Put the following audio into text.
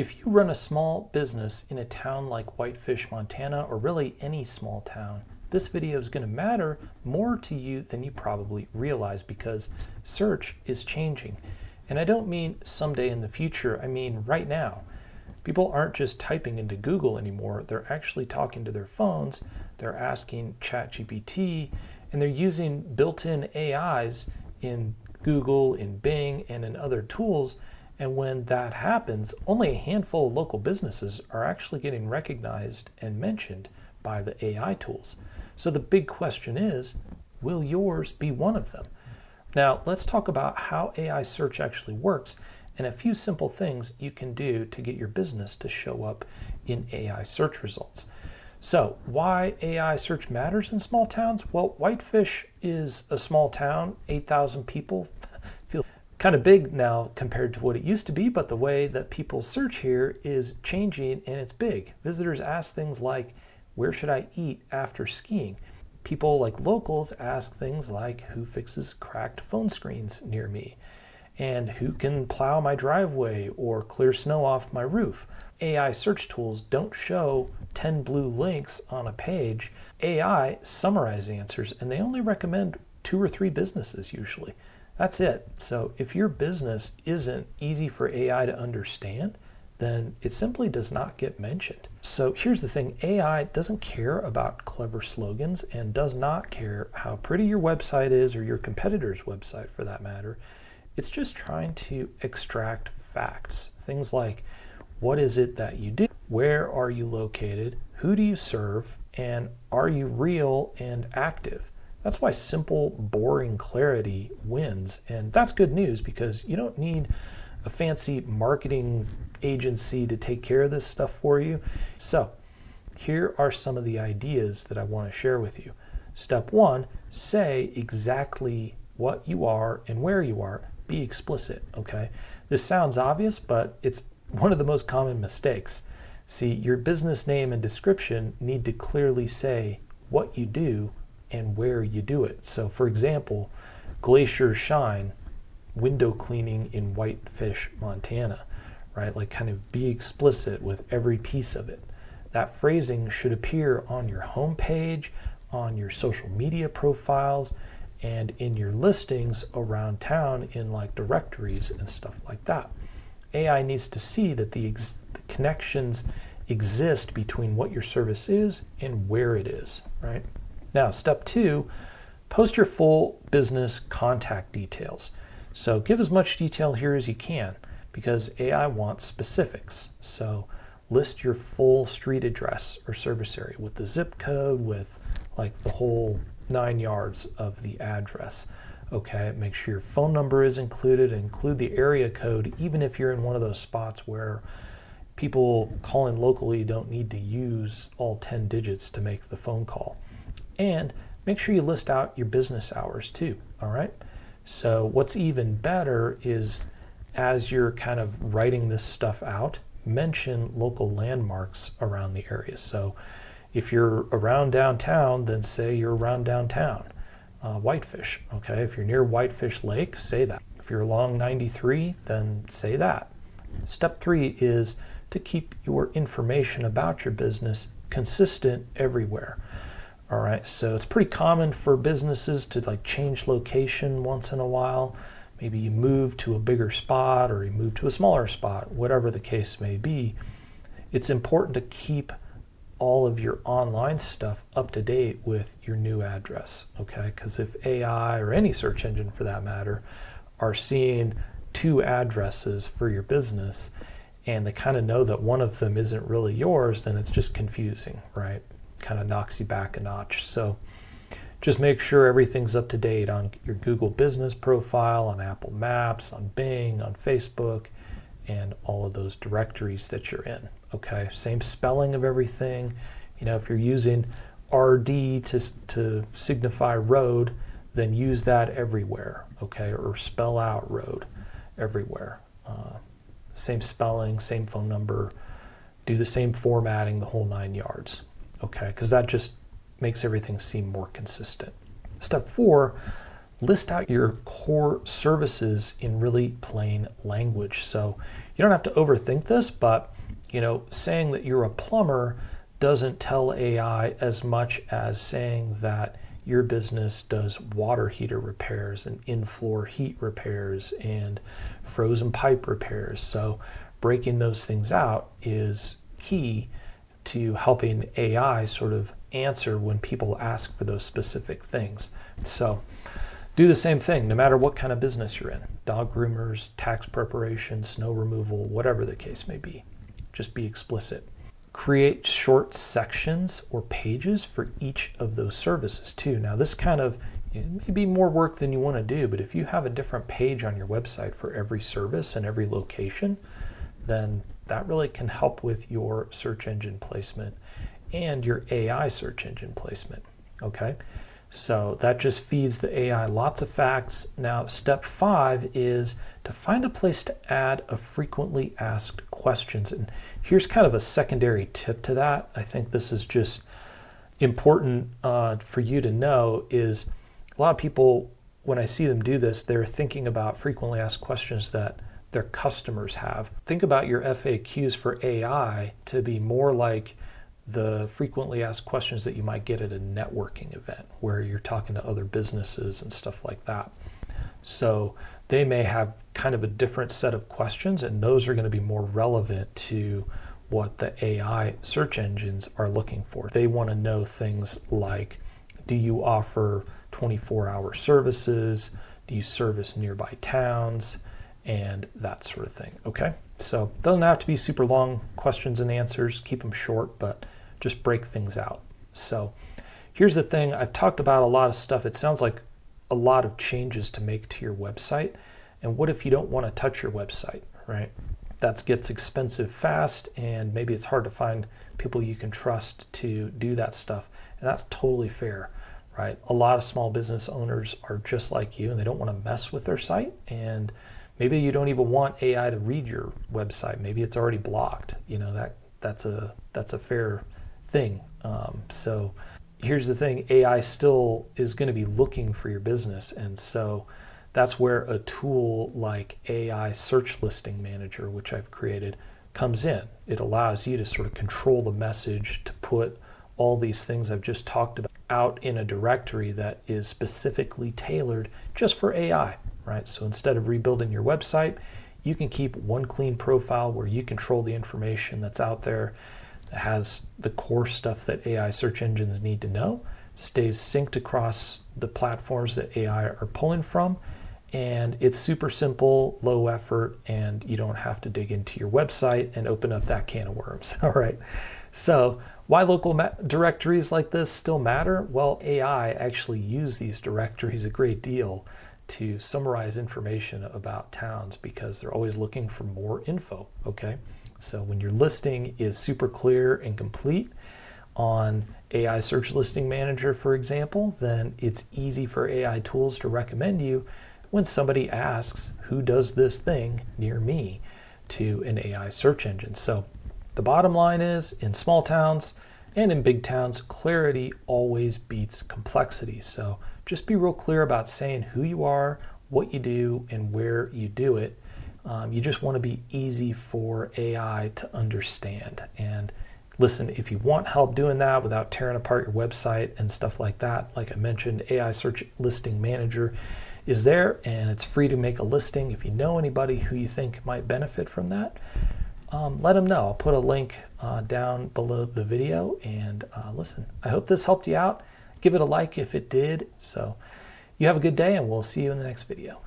If you run a small business in a town like Whitefish, Montana, or really any small town, this video is going to matter more to you than you probably realize because search is changing. And I don't mean someday in the future, I mean right now. People aren't just typing into Google anymore, they're actually talking to their phones, they're asking ChatGPT, and they're using built-in AIs in Google, in Bing, and in other tools. And when that happens, only a handful of local businesses are actually getting recognized and mentioned by the AI tools. So the big question is, will yours be one of them? Now, let's talk about how AI search actually works and a few simple things you can do to get your business to show up in AI search results. So, why AI search matters in small towns? Well, Whitefish is a small town, 8,000 people. Feel kind of big now compared to what it used to be, but the way that people search here is changing and it's big. Visitors ask things like, where should I eat after skiing? People like locals ask things like, who fixes cracked phone screens near me? And who can plow my driveway or clear snow off my roof? AI search tools don't show 10 blue links on a page. AI summarize answers and they only recommend 2 or 3 businesses usually. That's it. So if your business isn't easy for AI to understand, then it simply does not get mentioned. So here's the thing, AI doesn't care about clever slogans and does not care how pretty your website is or your competitor's website for that matter. It's just trying to extract facts. Things like, what is it that you do? Where are you located? Who do you serve? And are you real and active? That's why simple, boring clarity wins. And that's good news because you don't need a fancy marketing agency to take care of this stuff for you. So here are some of the ideas that I want to share with you. Step 1, say exactly what you are and where you are. Be explicit, okay? This sounds obvious, but it's one of the most common mistakes. See, your business name and description need to clearly say what you do and where you do it. So for example, Glacier Shine, window cleaning in Whitefish, Montana, right? Like kind of be explicit with every piece of it. That phrasing should appear on your homepage, on your social media profiles, and in your listings around town in like directories and stuff like that. AI needs to see that the connections exist between what your service is and where it is, right? Now, step 2, post your full business contact details. So give as much detail here as you can because AI wants specifics. So list your full street address or service area with the zip code, with like the whole 9 yards of the address. Okay, make sure your phone number is included, include the area code, even if you're in one of those spots where people calling locally don't need to use all 10 digits to make the phone call. And make sure you list out your business hours too, all right? So what's even better is as you're kind of writing this stuff out, mention local landmarks around the area. So if you're around downtown, then say you're around downtown. Whitefish, okay? If you're near Whitefish Lake, say that. If you're along 93, then say that. Step 3 is to keep your information about your business consistent everywhere. All right, so it's pretty common for businesses to like change location once in a while. Maybe you move to a bigger spot or you move to a smaller spot, whatever the case may be. It's important to keep all of your online stuff up to date with your new address, okay? Because if AI or any search engine for that matter are seeing 2 addresses for your business and they kind of know that one of them isn't really yours, then it's just confusing, right? Kind of knocks you back a notch. So just make sure everything's up to date on your Google business profile, on Apple Maps, on Bing, on Facebook, and all of those directories that you're in, okay? Same spelling of everything. You know, if you're using RD to signify road, then use that everywhere, okay? Or spell out road everywhere. Same spelling, same phone number, do the same formatting, the whole 9 yards, okay? Because that just makes everything seem more consistent. Step 4, list out your core services in really plain language. So, You don't have to overthink this, but saying that you're a plumber doesn't tell AI as much as saying that your business does water heater repairs and in-floor heat repairs and frozen pipe repairs. So breaking those things out is key to helping AI sort of answer when people ask for those specific things. So do the same thing no matter what kind of business you're in. Dog groomers, tax preparation, snow removal, whatever the case may be. Just be explicit. Create short sections or pages for each of those services too. Now this kind of may be more work than you want to do, but if you have a different page on your website for every service and every location, then that really can help with your search engine placement and your AI search engine placement. Okay, so that just feeds the AI lots of facts. Now step 5 is to find a place to add a frequently asked questions. And here's kind of a secondary tip to that. I think this is just important for you to know is a lot of people, when I see them do this, they're thinking about frequently asked questions that their customers have. Think about your FAQs for AI to be more like the frequently asked questions that you might get at a networking event where you're talking to other businesses and stuff like that. So they may have kind of a different set of questions, and those are going to be more relevant to what the AI search engines are looking for. They want to know things like, do you offer 24-hour services? Do you service nearby towns? And that sort of thing. Okay, so it doesn't have to be super long questions and answers. Keep them short, but just break things out. So here's the thing. I've talked about a lot of stuff. It sounds like a lot of changes to make to your website. And what if you don't want to touch your website, right? That gets expensive fast, and maybe it's hard to find people you can trust to do that stuff. And that's totally fair, right? A lot of small business owners are just like you, and they don't want to mess with their site. And maybe you don't even want AI to read your website. Maybe it's already blocked. That's a fair thing. So here's the thing, AI still is going to be looking for your business. And so that's where a tool like AI Search Listing Manager, which I've created, comes in. It allows you to sort of control the message, to put all these things I've just talked about out in a directory that is specifically tailored just for AI, right? So instead of rebuilding your website, you can keep one clean profile where you control the information that's out there, that has the core stuff that AI search engines need to know, stays synced across the platforms that AI are pulling from, and it's super simple, low effort, and you don't have to dig into your website and open up that can of worms. All right, so why local directories like this still matter? Well, AI actually use these directories a great deal to summarize information about towns because they're always looking for more info, okay? So when your listing is super clear and complete on AI Search Listing Manager, for example, then it's easy for AI tools to recommend you when somebody asks, who does this thing near me, to an AI search engine. So the bottom line is, in small towns and in big towns, clarity always beats complexity. So just be real clear about saying who you are, what you do, and where you do it. You just want to be easy for AI to understand. And listen, if you want help doing that without tearing apart your website and stuff like that, like I mentioned, AI Search Listing Manager is there, and it's free to make a listing. If you know anybody who you think might benefit from that, let them know. I'll put a link down below the video, and listen, I hope this helped you out. Give it a like if it did. So you have a good day, and we'll see you in the next video.